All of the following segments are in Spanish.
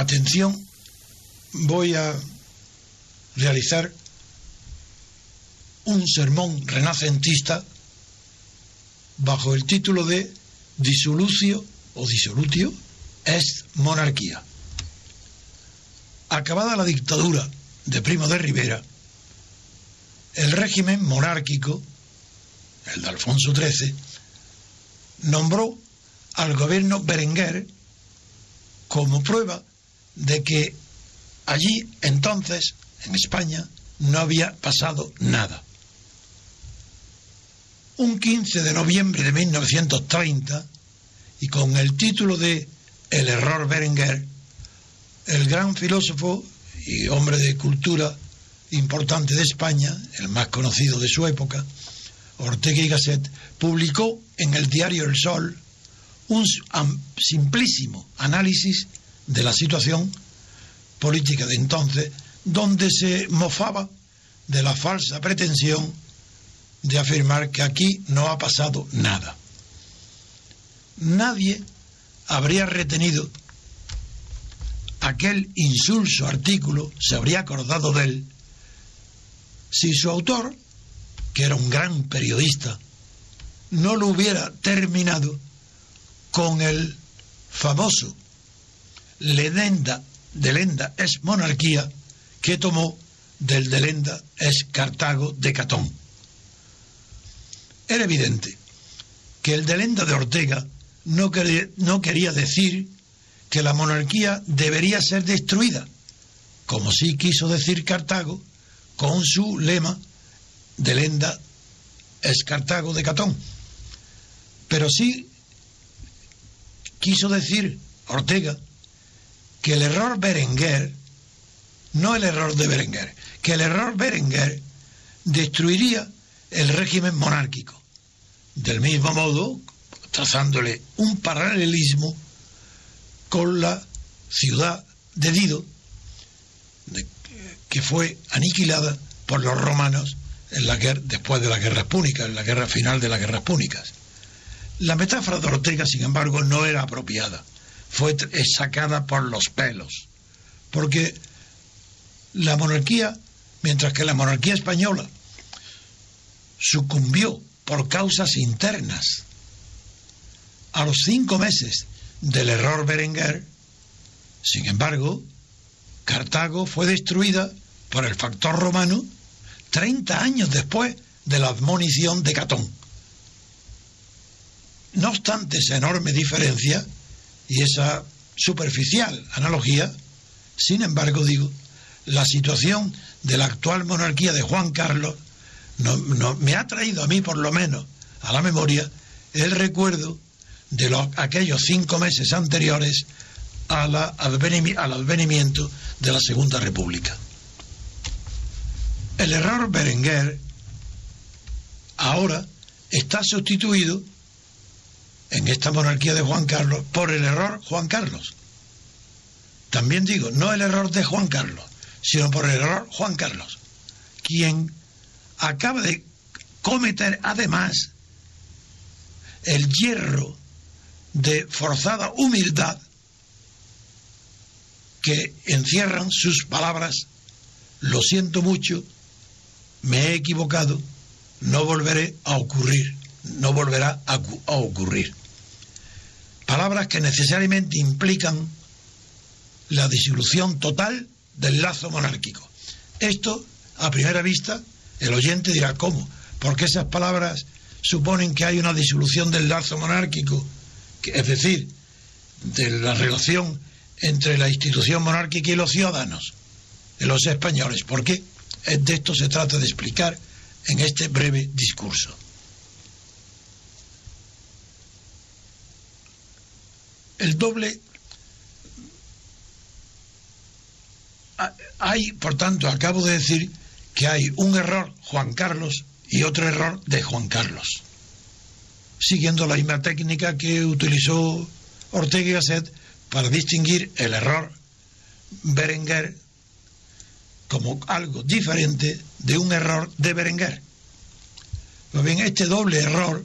Atención, voy a realizar un sermón renacentista bajo el título de Disolutio o Disolutio est monarquía. Acabada la dictadura de Primo de Rivera, el régimen monárquico, el de Alfonso XIII, nombró al gobierno Berenguer como prueba de que allí entonces, en España, no había pasado nada. Un 15 de noviembre de 1930, y con el título de El error Berenguer, el gran filósofo y hombre de cultura importante de España, el más conocido de su época, Ortega y Gasset, publicó en el diario El Sol un simplísimo análisis de la situación política de entonces, donde se mofaba de la falsa pretensión de afirmar que aquí no ha pasado nada. Nadie habría retenido aquel insulso artículo, se habría acordado de él, si su autor, que era un gran periodista, no lo hubiera terminado con el famoso Delenda es monarquía, que tomó del Delenda es Cartago de Catón. Era evidente que el Delenda de Ortega no quería decir que la monarquía debería ser destruida, como sí quiso decir Cartago con su lema Delenda es Cartago de Catón. Pero sí quiso decir Ortega que el error Berenguer, no el error de Berenguer, que el error Berenguer destruiría el régimen monárquico. Del mismo modo, trazándole un paralelismo con la ciudad de Dido, que fue aniquilada por los romanos en la guerra, después de las guerras púnicas, en la guerra final de las guerras púnicas. La metáfora de Ortega, sin embargo, no era apropiada, fue sacada por los pelos, porque la monarquía, mientras que la monarquía española sucumbió por causas internas a los 5 meses del error Berenguer, sin embargo, Cartago fue destruida por el factor romano 30 años después de la admonición de Catón. No obstante esa enorme diferencia y esa superficial analogía, sin embargo, digo, la situación de la actual monarquía de Juan Carlos no me ha traído a mí, por lo menos, a la memoria el recuerdo de aquellos 5 meses anteriores al advenimiento de la Segunda República. El error Berenguer ahora está sustituido en esta monarquía de Juan Carlos por el error Juan Carlos. También digo, no el error de Juan Carlos, sino por el error Juan Carlos, quien acaba de cometer además el hierro de forzada humildad que encierran sus palabras: lo siento mucho, me he equivocado, no volverá a ocurrir. Palabras que necesariamente implican la disolución total del lazo monárquico. Esto, a primera vista, el oyente dirá: ¿cómo? Porque esas palabras suponen que hay una disolución del lazo monárquico, es decir, de la relación entre la institución monárquica y los ciudadanos, de los españoles. ¿Por qué? De esto se trata de explicar en este breve discurso. El doble. Hay, por tanto, acabo de decir que hay un error Juan Carlos y otro error de Juan Carlos, siguiendo la misma técnica que utilizó Ortega y Gasset para distinguir el error Berenguer como algo diferente de un error de Berenguer. Pues bien, este doble error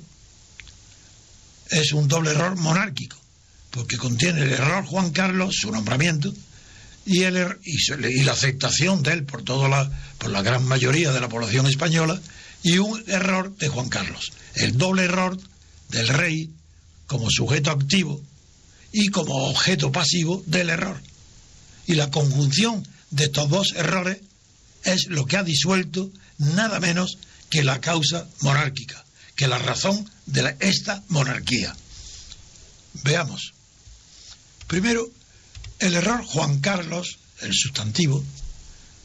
es un doble error monárquico, porque contiene el error Juan Carlos, su nombramiento, y la aceptación de él por la gran mayoría de la población española, y un error de Juan Carlos, el doble error del rey como sujeto activo y como objeto pasivo del error. Y la conjunción de estos dos errores es lo que ha disuelto nada menos que la causa monárquica, que la razón de esta monarquía. Veamos. Primero, el error Juan Carlos, el sustantivo,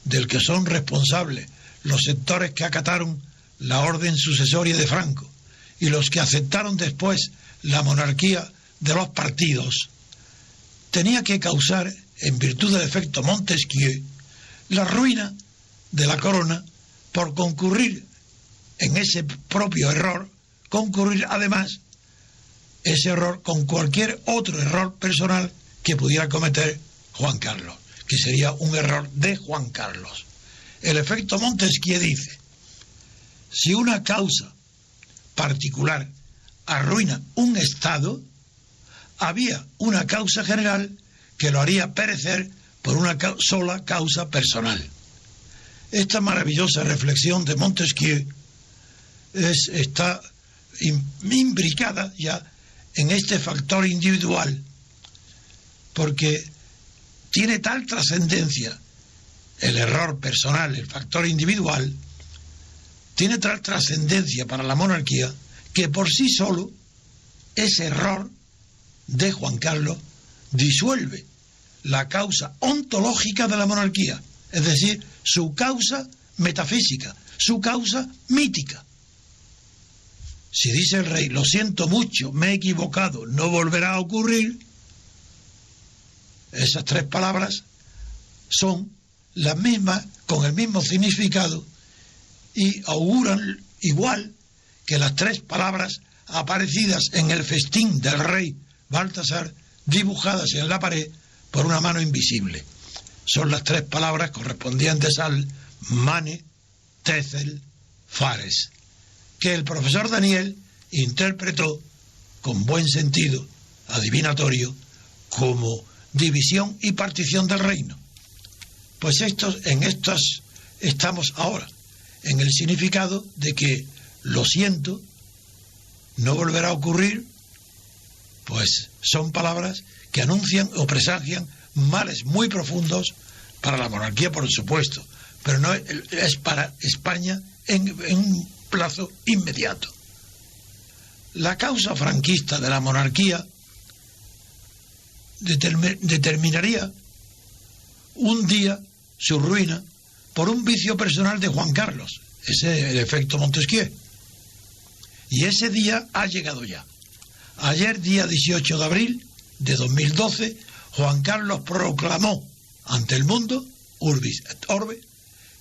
del que son responsables los sectores que acataron la orden sucesoria de Franco y los que aceptaron después la monarquía de los partidos, tenía que causar, en virtud del efecto Montesquieu, la ruina de la corona por concurrir en ese propio error, concurrir además ese error con cualquier otro error personal que pudiera cometer Juan Carlos, que sería un error de Juan Carlos. El efecto Montesquieu dice: si una causa particular arruina un Estado, había una causa general que lo haría perecer por una sola causa personal. Esta maravillosa reflexión de Montesquieu está imbricada ya en este factor individual, porque tiene tal trascendencia el error personal, el factor individual, tiene tal trascendencia para la monarquía, que por sí solo ese error de Juan Carlos disuelve la causa ontológica de la monarquía, es decir, su causa metafísica, su causa mítica. Si dice el rey: lo siento mucho, me he equivocado, no volverá a ocurrir, esas tres palabras son las mismas, con el mismo significado, y auguran igual que las tres palabras aparecidas en el festín del rey Baltasar, dibujadas en la pared por una mano invisible. Son las tres palabras correspondientes al mane, tecel, fares, que el profesor Daniel interpretó con buen sentido adivinatorio como división y partición del reino. Pues en estos estamos ahora, en el significado de que lo siento, no volverá a ocurrir. Pues son palabras que anuncian o presagian males muy profundos para la monarquía, por supuesto, pero no es para España en un plazo inmediato. La causa franquista de la monarquía determinaría un día su ruina por un vicio personal de Juan Carlos. Ese es el efecto Montesquieu. Y ese día ha llegado ya. Ayer, día 18 de abril de 2012, Juan Carlos proclamó ante el mundo, urbis et orbe,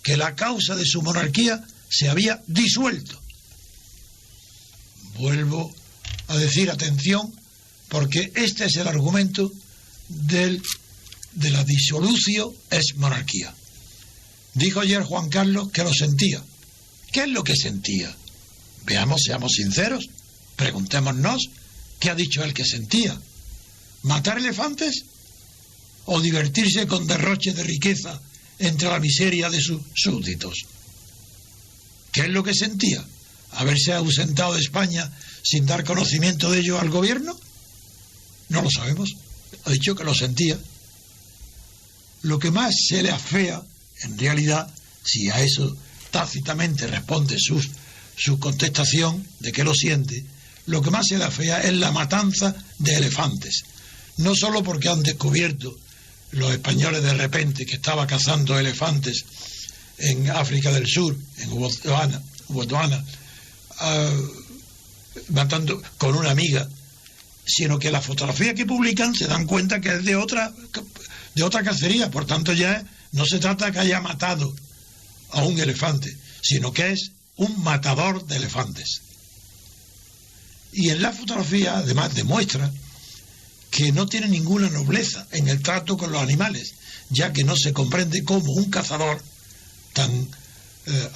que la causa de su monarquía se había disuelto. Vuelvo a decir, atención, porque este es el argumento de la disolución es monarquía. Dijo ayer Juan Carlos que lo sentía. ¿Qué es lo que sentía? Veamos, seamos sinceros, preguntémonos qué ha dicho él que sentía. ¿Matar elefantes? ¿O divertirse con derroche de riqueza entre la miseria de sus súbditos? ¿Qué es lo que sentía? ¿Haberse ausentado de España sin dar conocimiento de ello al gobierno? No lo sabemos. Ha dicho que lo sentía. Lo que más se le afea, en realidad, si a eso tácitamente responde su contestación de que lo siente, lo que más se le afea es la matanza de elefantes. No solo porque han descubierto los españoles de repente que estaba cazando elefantes en África del Sur, en Botswana, matando con una amiga, sino que la fotografía que publican se dan cuenta que es de otra cacería. Por tanto, ya no se trata que haya matado a un elefante, sino que es un matador de elefantes. Y en la fotografía además demuestra que no tiene ninguna nobleza en el trato con los animales, ya que no se comprende cómo un cazador tan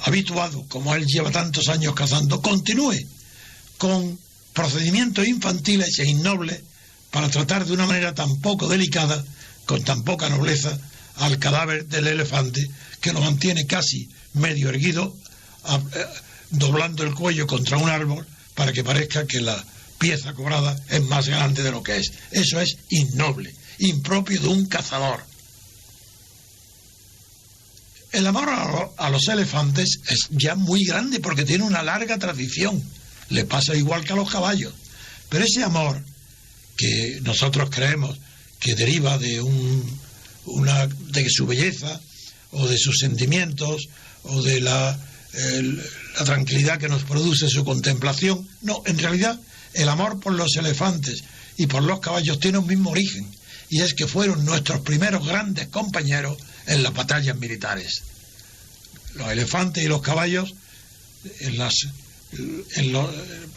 habituado como él, lleva tantos años cazando, continúe con procedimientos infantiles e innobles para tratar de una manera tan poco delicada, con tan poca nobleza, al cadáver del elefante, que lo mantiene casi medio erguido, doblando el cuello contra un árbol para que parezca que la pieza cobrada es más grande de lo que es. Eso es innoble, impropio de un cazador. El amor a los elefantes es ya muy grande porque tiene una larga tradición. Le pasa igual que a los caballos. Pero ese amor que nosotros creemos que deriva de de su belleza o de sus sentimientos o de la tranquilidad que nos produce su contemplación, no, en realidad el amor por los elefantes y por los caballos tiene un mismo origen, y es que fueron nuestros primeros grandes compañeros en las batallas militares. Los elefantes y los caballos en las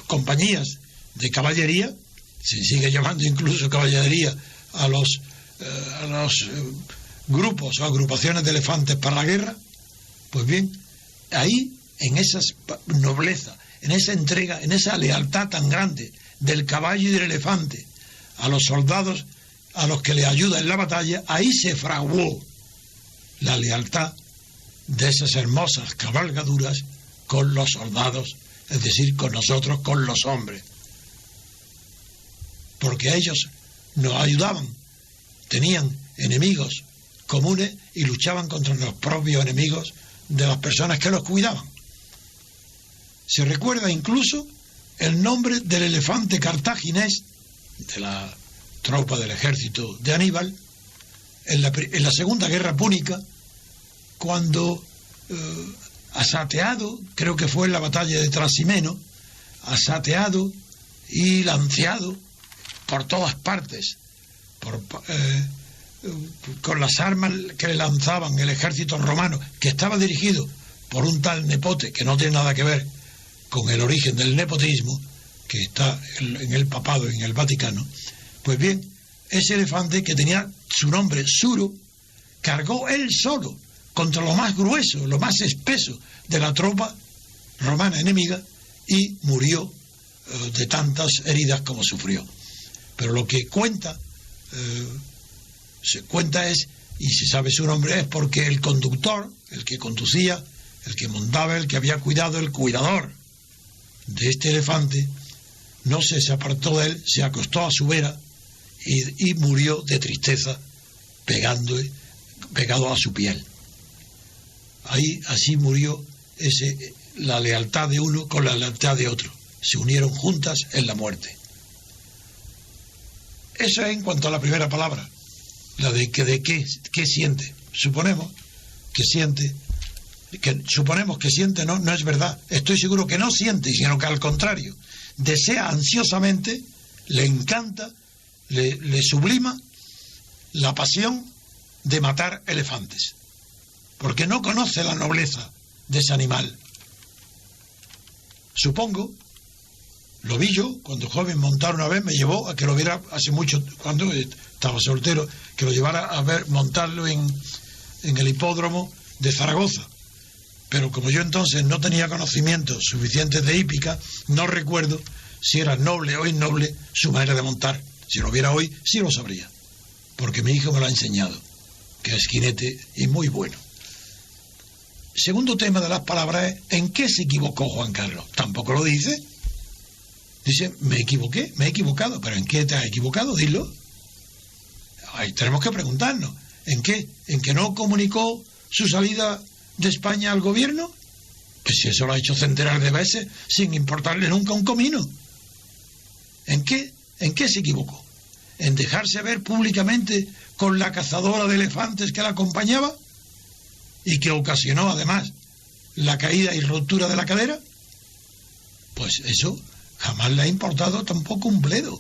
compañías de caballería, se sigue llamando incluso caballería a los grupos o agrupaciones de elefantes para la guerra. Pues bien, ahí, en esa nobleza, en esa entrega, en esa lealtad tan grande del caballo y del elefante a los soldados a los que le ayuda en la batalla, ahí se fraguó la lealtad de esas hermosas cabalgaduras con los soldados, es decir, con nosotros, con los hombres, porque ellos nos ayudaban, tenían enemigos comunes y luchaban contra los propios enemigos de las personas que los cuidaban. Se recuerda incluso el nombre del elefante cartaginés de la tropa del ejército de Aníbal en la Segunda Guerra Púnica, cuando asateado, creo que fue en la batalla de Trasimeno, asateado y lanceado por todas partes, con las armas que le lanzaban el ejército romano, que estaba dirigido por un tal Nepote, que no tiene nada que ver con el origen del nepotismo, que está en el papado, en el Vaticano. Pues bien, ese elefante, que tenía su nombre Suro, cargó él solo contra lo más grueso, lo más espeso de la tropa romana enemiga, y murió de tantas heridas como sufrió. Pero lo que se cuenta es, y se sabe su nombre, es porque el conductor, el que conducía, el que montaba, el que había cuidado, el cuidador de este elefante, no se apartó de él, se acostó a su vera y murió de tristeza, pegado a su piel. Ahí así murió la lealtad de uno con la lealtad de otro. Se unieron juntas en la muerte. Eso es en cuanto a la primera palabra, la de qué siente. Suponemos que siente, no es verdad. Estoy seguro que no siente, sino que al contrario, desea ansiosamente, le encanta, le sublima la pasión de matar elefantes, porque no conoce la nobleza de ese animal. Supongo, lo vi yo cuando joven montar una vez, me llevó a que lo viera hace mucho, cuando estaba soltero, que lo llevara a montarlo en el hipódromo de Zaragoza. Pero como yo entonces no tenía conocimientos suficientes de hípica, no recuerdo si era noble o innoble su manera de montar. Si lo viera hoy, sí lo sabría, porque mi hijo me lo ha enseñado, que es jinete y muy bueno. Segundo tema de las palabras es, ¿en qué se equivocó Juan Carlos? Tampoco lo dice. Dice, me equivoqué, me he equivocado. ¿Pero en qué te has equivocado? Dilo. Ahí tenemos que preguntarnos, ¿en qué? ¿En que no comunicó su salida de España al gobierno? Pues si eso lo ha hecho centenares de veces sin importarle nunca un comino. ¿En qué se equivocó? ¿En dejarse ver públicamente con la cazadora de elefantes que la acompañaba y que ocasionó además la caída y rotura de la cadera? Pues eso jamás le ha importado tampoco un bledo.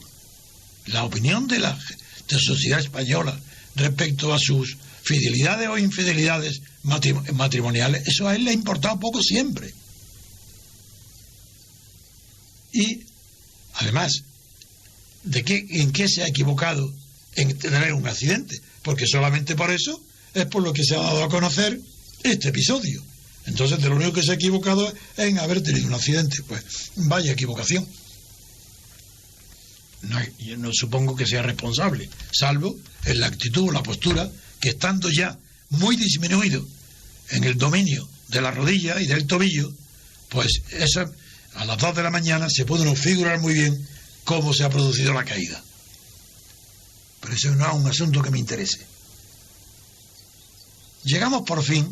La opinión de la sociedad española respecto a sus fidelidades o infidelidades matrimoniales, eso a él le ha importado poco siempre. Y además, ¿en qué se ha equivocado? En tener un accidente, porque solamente por eso es por lo que se ha dado a conocer este episodio. Entonces, de lo único que se ha equivocado es en haber tenido un accidente. Pues vaya equivocación. Yo no supongo que sea responsable, salvo en la actitud o la postura que, estando ya muy disminuido en el dominio de la rodilla y del tobillo, pues eso, a las 2 de la mañana se puede uno figurar muy bien cómo se ha producido la caída. Pero eso no es un asunto que me interese. Llegamos por fin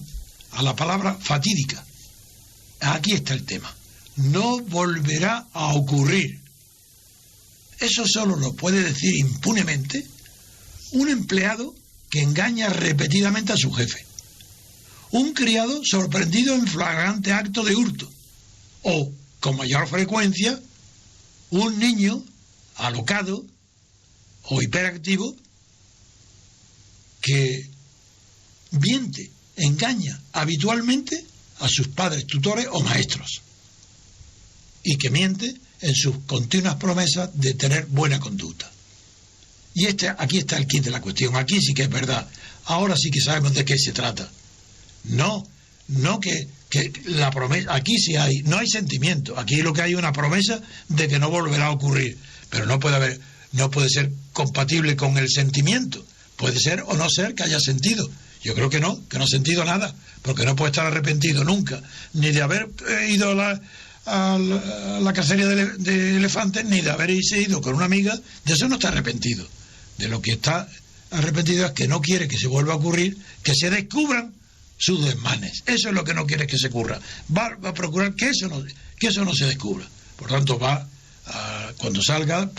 a la palabra fatídica. Aquí está el tema. No volverá a ocurrir. Eso solo lo puede decir impunemente un empleado que engaña repetidamente a su jefe, un criado sorprendido en flagrante acto de hurto, o, con mayor frecuencia, un niño alocado o hiperactivo que miente, engaña habitualmente a sus padres, tutores o maestros, y que miente en sus continuas promesas de tener buena conducta. Y aquí está el quid de la cuestión. Aquí sí que es verdad. Ahora sí que sabemos de qué se trata. No que la promesa, aquí sí hay, no hay sentimiento. Aquí lo que hay es una promesa de que no volverá a ocurrir, pero no puede ser compatible con el sentimiento. Puede ser o no ser que haya sentido. Yo creo que no ha sentido nada, porque no puede estar arrepentido nunca, ni de haber ido a la cacería de elefantes, ni de haber ido con una amiga. De eso no está arrepentido. De lo que está arrepentido es que no quiere que se vuelva a ocurrir, que se descubran sus desmanes. Eso es lo que no quiere que se ocurra. Va a procurar que eso no se descubra. Por tanto, cuando salga,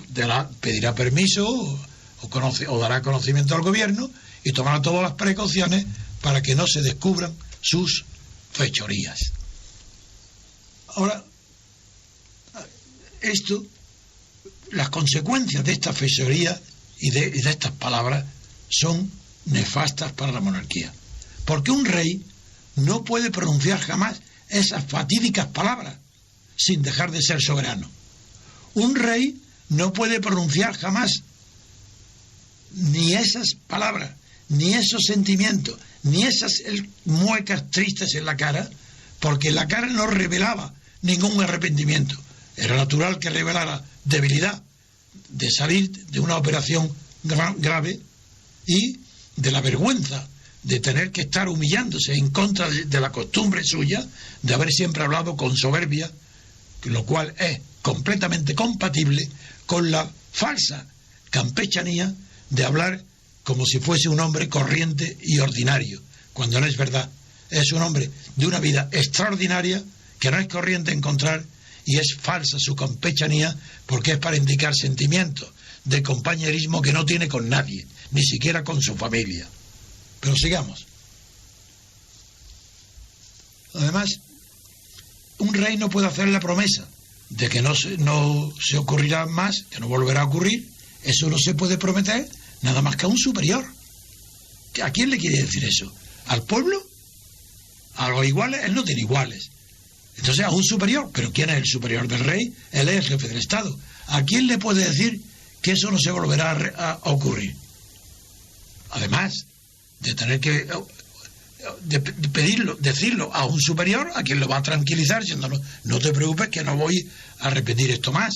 pedirá permiso o dará conocimiento al gobierno y tomará todas las precauciones para que no se descubran sus fechorías. Ahora, las consecuencias de esta fechoría y de estas palabras son nefastas para la monarquía, porque un rey no puede pronunciar jamás esas fatídicas palabras sin dejar de ser soberano. Un rey no puede pronunciar jamás ni esas palabras, ni esos sentimientos, ni esas muecas tristes en la cara, porque la cara no revelaba ningún arrepentimiento. Era natural que revelara debilidad de salir de una operación grave y de la vergüenza de tener que estar humillándose en contra de la costumbre suya de haber siempre hablado con soberbia, lo cual es completamente compatible con la falsa campechanía de hablar como si fuese un hombre corriente y ordinario, cuando no es verdad. Es un hombre de una vida extraordinaria que no es corriente encontrar, y es falsa su campechanía porque es para indicar sentimientos de compañerismo que no tiene con nadie, ni siquiera con su familia. Pero sigamos. Además, un rey no puede hacer la promesa de que no se ocurrirá más, que no volverá a ocurrir. Eso no se puede prometer nada más que a un superior. ¿A quién le quiere decir eso? ¿Al pueblo? A los iguales, él no tiene iguales. Entonces a un superior. ¿Pero quién es el superior del rey? Él es el jefe del Estado. ¿A quién le puede decir que eso no se volverá a ocurrir? Además de tener que decirlo a un superior, a quien lo va a tranquilizar diciéndolo: no te preocupes, que no voy a repetir esto más.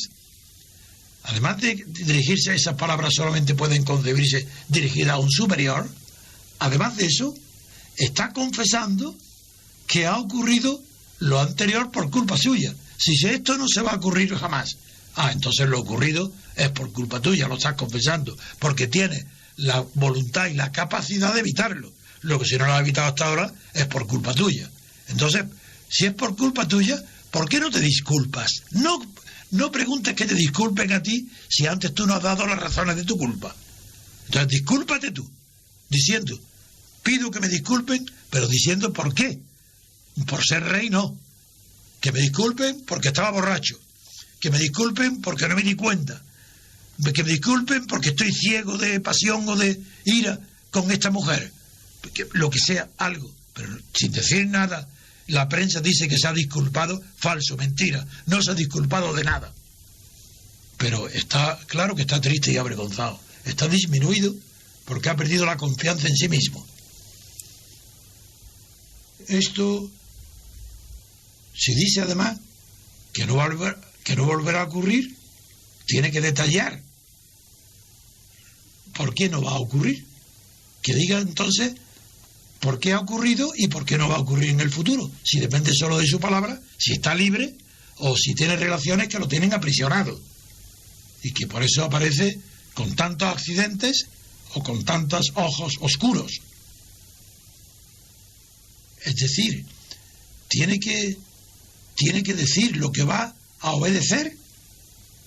Además de dirigirse a esas palabras, solamente pueden concebirse dirigidas a un superior. Además de eso, está confesando que ha ocurrido lo anterior por culpa suya. Si esto no se va a ocurrir jamás, entonces lo ocurrido es por culpa tuya, lo estás confesando, porque tienes la voluntad y la capacidad de evitarlo. Lo que si no lo has evitado hasta ahora es por culpa tuya. Entonces, si es por culpa tuya, ¿por qué no te disculpas? No preguntes que te disculpen a ti si antes tú no has dado las razones de tu culpa. Entonces, discúlpate tú, diciendo: pido que me disculpen, pero diciendo por qué. Por ser rey, no. Que me disculpen porque estaba borracho. Que me disculpen porque no me di cuenta. Que me disculpen porque estoy ciego de pasión o de ira con esta mujer. Lo que sea, algo. Pero sin decir nada. La prensa dice que se ha disculpado. Falso, mentira. No se ha disculpado de nada. Pero está claro que está triste y avergonzado. Está disminuido porque ha perdido la confianza en sí mismo. Esto, si dice además que no volverá a ocurrir, tiene que detallar por qué no va a ocurrir. Que diga entonces por qué ha ocurrido y por qué no va a ocurrir en el futuro, si depende solo de su palabra, si está libre o si tiene relaciones que lo tienen aprisionado, y que por eso aparece con tantos accidentes o con tantos ojos oscuros. Es decir, tiene que decir lo que va a obedecer.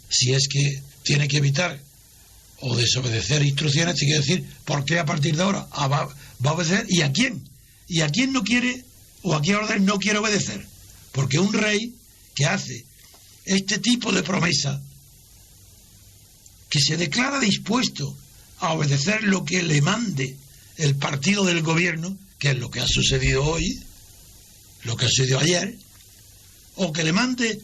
Si es que tiene que evitar o desobedecer instrucciones, tiene que decir por qué a partir de ahora va a obedecer y a quién no quiere o a qué orden no quiere obedecer. Porque un rey que hace este tipo de promesa, que se declara dispuesto a obedecer lo que le mande el partido del gobierno, que es lo que ha sucedido hoy, lo que ha sucedido ayer, o que le mande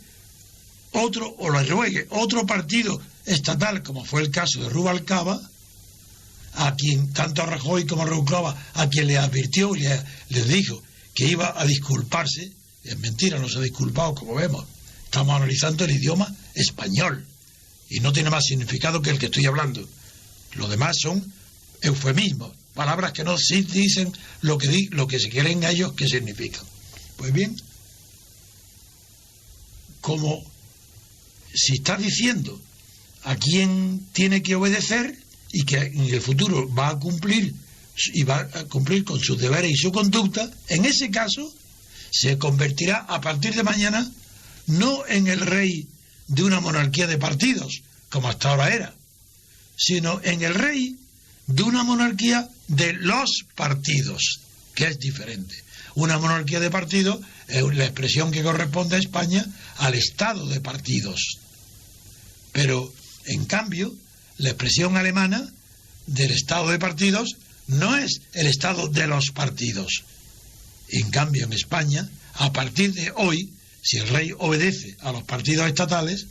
otro, o le ruegue otro partido estatal, como fue el caso de Rubalcaba, a quien tanto a Rajoy como a Rubalcaba, a quien le advirtió y les dijo que iba a disculparse. Es mentira, no se ha disculpado, como vemos. Estamos analizando el idioma español y no tiene más significado que el que estoy hablando. Lo demás son eufemismos, palabras que no dicen lo que se quieren ellos que significan. Pues bien, como si está diciendo a quién tiene que obedecer y que en el futuro va a cumplir y va a cumplir con sus deberes y su conducta, en ese caso se convertirá a partir de mañana no en el rey de una monarquía de partidos, como hasta ahora era, sino en el rey de una monarquía de los partidos, que es diferente. Una monarquía de partidos es la expresión que corresponde a España al Estado de partidos. Pero, en cambio, la expresión alemana del Estado de partidos no es el Estado de los partidos. En cambio, en España, a partir de hoy, si el rey obedece a los partidos estatales,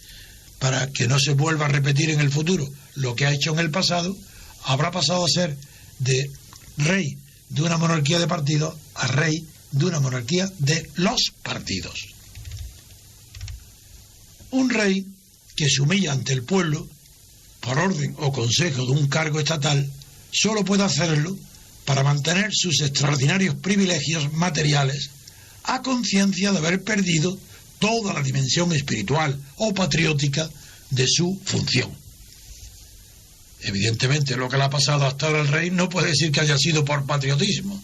para que no se vuelva a repetir en el futuro lo que ha hecho en el pasado, habrá pasado a ser de rey de una monarquía de partidos a rey de una monarquía de los partidos. Un rey que se humilla ante el pueblo por orden o consejo de un cargo estatal solo puede hacerlo para mantener sus extraordinarios privilegios materiales, a conciencia de haber perdido toda la dimensión espiritual o patriótica de su función. Evidentemente, lo que le ha pasado hasta ahora al rey no puede decir que haya sido por patriotismo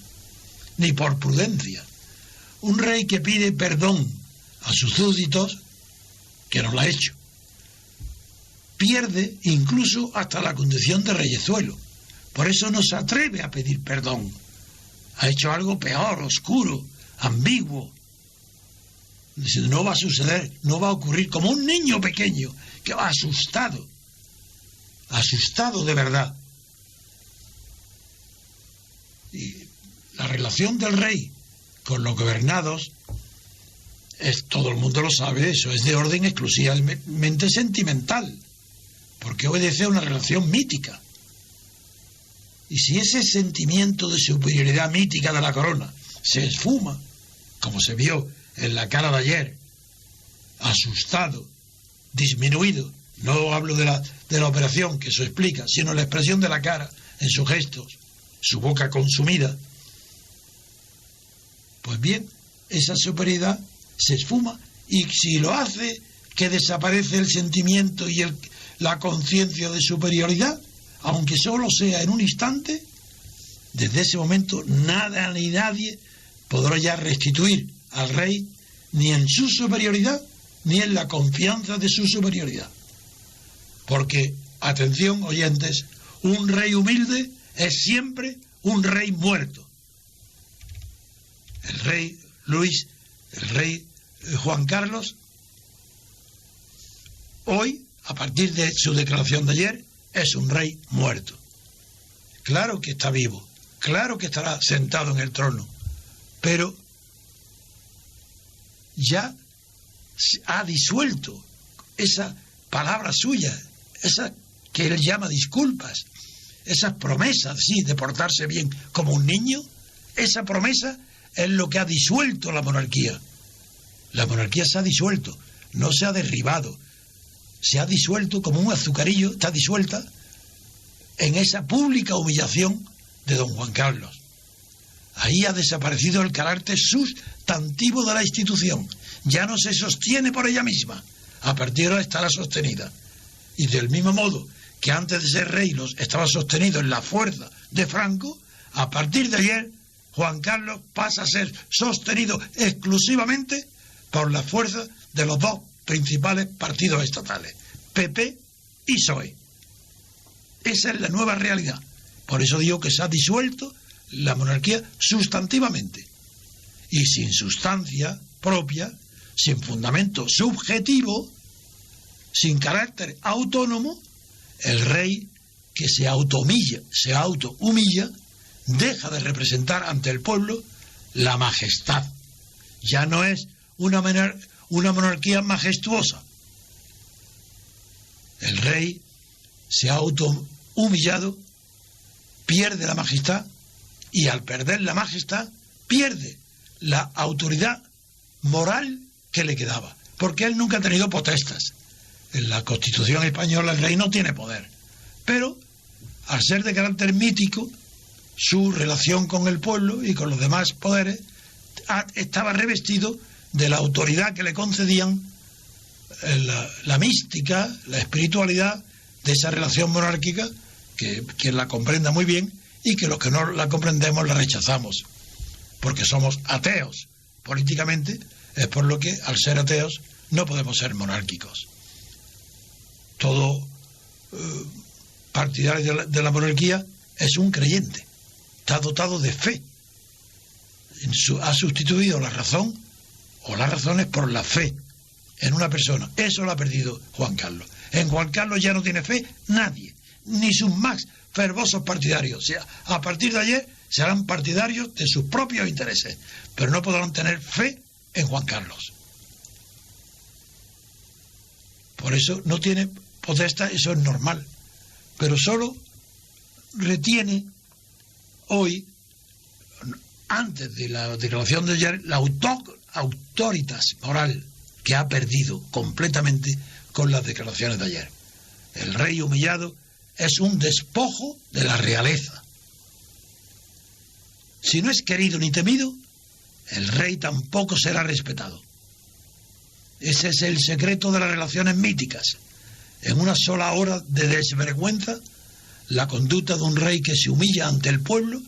ni por prudencia. Un rey que pide perdón a sus súbditos, que no lo ha hecho, pierde incluso hasta la condición de reyezuelo. Por eso no se atreve a pedir perdón. Ha hecho algo peor, oscuro, ambiguo. Dice, no va a suceder, no va a ocurrir, como un niño pequeño que va asustado de verdad. Y la relación del rey con los gobernados, todo el mundo lo sabe, eso es de orden exclusivamente sentimental, porque obedece a una relación mítica. Y si ese sentimiento de superioridad mítica de la corona se esfuma, como se vio en la cara de ayer, asustado, disminuido, no hablo de la operación, que eso explica, sino la expresión de la cara, en sus gestos, su boca consumida, pues bien, esa superioridad se esfuma, y si lo hace, que desaparece el sentimiento y la conciencia de superioridad, aunque solo sea en un instante, desde ese momento nada ni nadie podrá ya restituir al rey ni en su superioridad ni en la confianza de su superioridad. Porque, atención oyentes, un rey humilde es siempre un rey muerto. El rey Luis, el rey Juan Carlos, hoy, a partir de su declaración de ayer, es un rey muerto. Claro que está vivo, claro que estará sentado en el trono, pero ya ha disuelto esa palabra suya, esa que él llama disculpas, esas promesas, sí, de portarse bien como un niño. Esa promesa es lo que ha disuelto la monarquía. La monarquía se ha disuelto, no se ha derribado, se ha disuelto como un azucarillo, está disuelta en esa pública humillación de don Juan Carlos. Ahí ha desaparecido el carácter sustantivo de la institución. Ya no se sostiene por ella misma. A partir de ahora estará sostenida. Y del mismo modo que antes de ser rey estaba sostenido en la fuerza de Franco, a partir de ayer Juan Carlos pasa a ser sostenido exclusivamente por la fuerza de los dos principales partidos estatales, PP y PSOE. Esa es la nueva realidad. Por eso digo que se ha disuelto la monarquía sustantivamente. Y sin sustancia propia, sin fundamento subjetivo, sin carácter autónomo, el rey que se autohumilla, deja de representar ante el pueblo la majestad. Ya no es una monarquía majestuosa. El rey se ha autohumillado, pierde la majestad, y al perder la majestad pierde la autoridad moral que le quedaba, porque él nunca ha tenido potestas. En la Constitución española el rey no tiene poder, pero al ser de carácter mítico, su relación con el pueblo y con los demás poderes estaba revestido de la autoridad que le concedían la mística, la espiritualidad de esa relación monárquica, que quien la comprenda muy bien, y que los que no la comprendemos la rechazamos, porque somos ateos políticamente. Es por lo que, al ser ateos, no podemos ser monárquicos. Todo partidario de la monarquía es un creyente, está dotado de fe, ha sustituido la razón o las razones por la fe en una persona. Eso lo ha perdido Juan Carlos. En Juan Carlos ya no tiene fe nadie, ni sus más fervorosos partidarios. O sea, a partir de ayer serán partidarios de sus propios intereses, pero no podrán tener fe en Juan Carlos. Por eso no tiene potestad, eso es normal, pero solo retiene hoy, antes de la declaración de ayer, la autoritas moral que ha perdido completamente con las declaraciones de ayer. El rey humillado es un despojo de la realeza. Si no es querido ni temido, el rey tampoco será respetado. Ese es el secreto de las relaciones míticas. En una sola hora de desvergüenza, la conducta de un rey que se humilla ante el pueblo,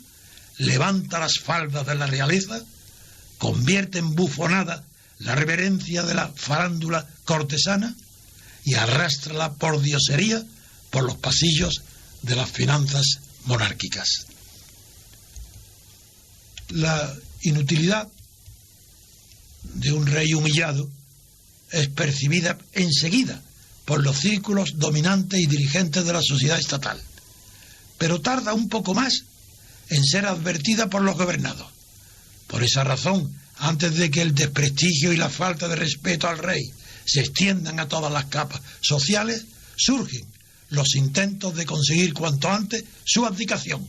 levanta las faldas de la realeza, convierte en bufonada la reverencia de la farándula cortesana y arrastra la pordiosería por los pasillos de las finanzas monárquicas. La inutilidad de un rey humillado es percibida enseguida por los círculos dominantes y dirigentes de la sociedad estatal, pero tarda un poco más en ser advertida por los gobernados. Por esa razón, antes de que el desprestigio y la falta de respeto al rey se extiendan a todas las capas sociales, surgen los intentos de conseguir cuanto antes su abdicación.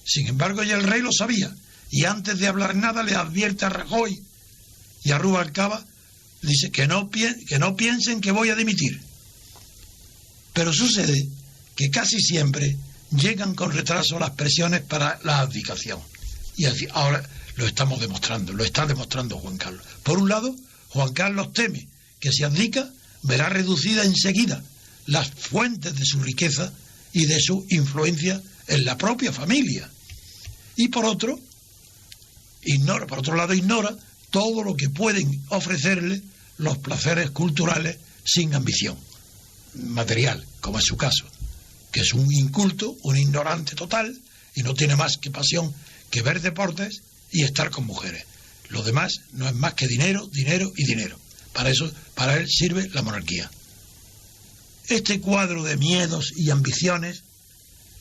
Sin embargo, ya el rey lo sabía, y antes de hablar nada le advierte a Rajoy y a Rubalcaba, dice que no piensen que voy a dimitir. Pero sucede que casi siempre llegan con retraso las presiones para la abdicación. Y así, ahora lo estamos demostrando, lo está demostrando Juan Carlos. Por un lado, Juan Carlos teme que si abdica, verá reducida enseguida las fuentes de su riqueza y de su influencia en la propia familia. Y por otro lado, ignora todo lo que pueden ofrecerle los placeres culturales sin ambición material, como es su caso, que es un inculto, un ignorante total, y no tiene más que pasión que ver deportes y estar con mujeres. Lo demás no es más que dinero, dinero y dinero. Para eso, para él sirve la monarquía. Este cuadro de miedos y ambiciones,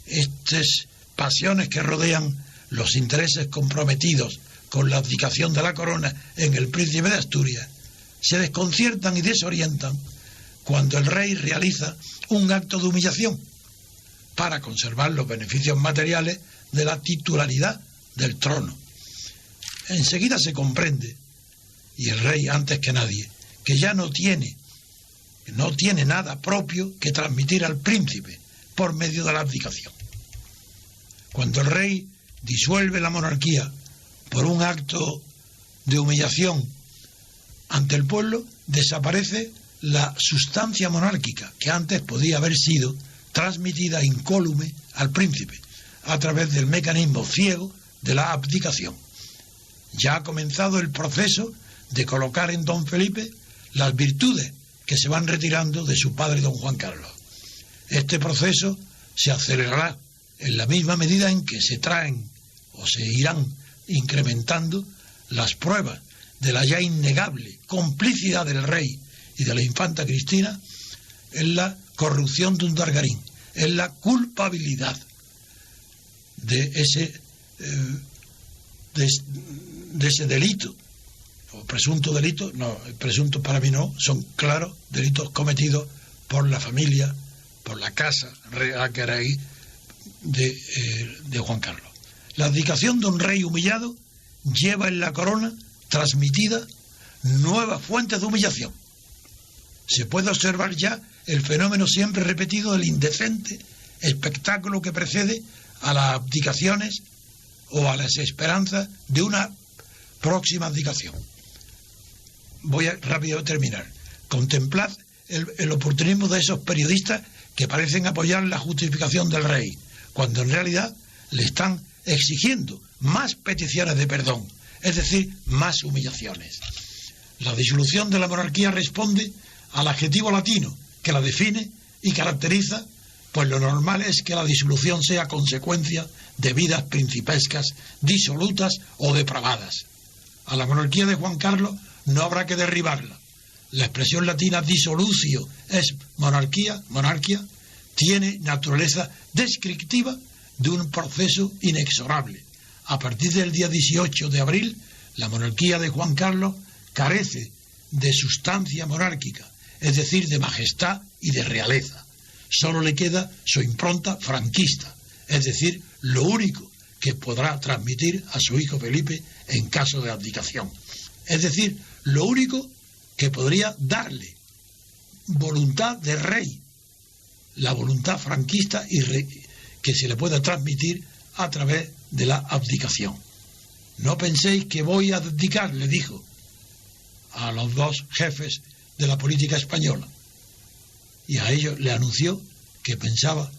estas pasiones que rodean los intereses comprometidos con la abdicación de la corona en el príncipe de Asturias, se desconciertan y desorientan cuando el rey realiza un acto de humillación para conservar los beneficios materiales de la titularidad del trono. Enseguida se comprende, y el rey antes que nadie, que ya no tiene nada propio que transmitir al príncipe por medio de la abdicación. Cuando el rey disuelve la monarquía por un acto de humillación ante el pueblo, desaparece la sustancia monárquica que antes podía haber sido transmitida incólume al príncipe a través del mecanismo ciego de la abdicación. Ya ha comenzado el proceso de colocar en don Felipe las virtudes que se van retirando de su padre don Juan Carlos. Este proceso se acelerará en la misma medida en que se traen o se irán incrementando las pruebas de la ya innegable complicidad del rey y de la infanta Cristina en la corrupción de Undargarín, en la culpabilidad de ese delito, o presunto delito. No, presunto para mí no, son claros delitos cometidos por la familia, por la casa real que era ahí de Juan Carlos. La abdicación de un rey humillado lleva en la corona transmitida nuevas fuentes de humillación. Se puede observar ya el fenómeno siempre repetido del indecente espectáculo que precede a las abdicaciones o a las esperanzas de una próxima abdicación. Voy a rápido terminar. Contemplad el oportunismo de esos periodistas que parecen apoyar la justificación del rey, cuando en realidad le están exigiendo más peticiones de perdón, es decir, más humillaciones. La disolución de la monarquía responde al adjetivo latino que la define y caracteriza, pues lo normal es que la disolución sea consecuencia de vidas principescas, disolutas o depravadas. A la monarquía de Juan Carlos no habrá que derribarla. La expresión latina disolutio es monarquía, tiene naturaleza descriptiva de un proceso inexorable. A partir del día 18 de abril, la monarquía de Juan Carlos carece de sustancia monárquica, es decir, de majestad y de realeza. Solo le queda su impronta franquista, es decir, lo único que podrá transmitir a su hijo Felipe en caso de abdicación. Es decir, lo único que podría darle voluntad de rey, la voluntad franquista y que se le pueda transmitir a través de la abdicación. No penséis que voy a abdicar, le dijo a los dos jefes de la política española, y a ellos les anunció que pensaba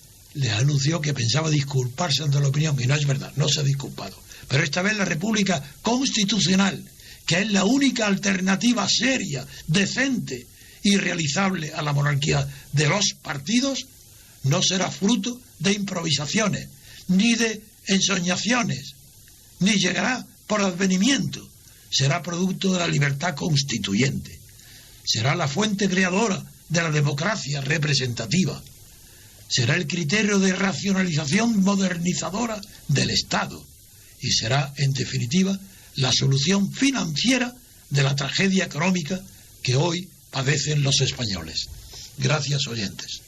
disculparse ante la opinión, y no es verdad, no se ha disculpado. Pero esta vez la República Constitucional, que es la única alternativa seria, decente y realizable a la monarquía de los partidos, no será fruto de improvisaciones, ni de ensoñaciones, ni llegará por advenimiento. Será producto de la libertad constituyente. Será la fuente creadora de la democracia representativa. Será el criterio de racionalización modernizadora del Estado. Y será, en definitiva, la solución financiera de la tragedia económica que hoy padecen los españoles. Gracias, oyentes.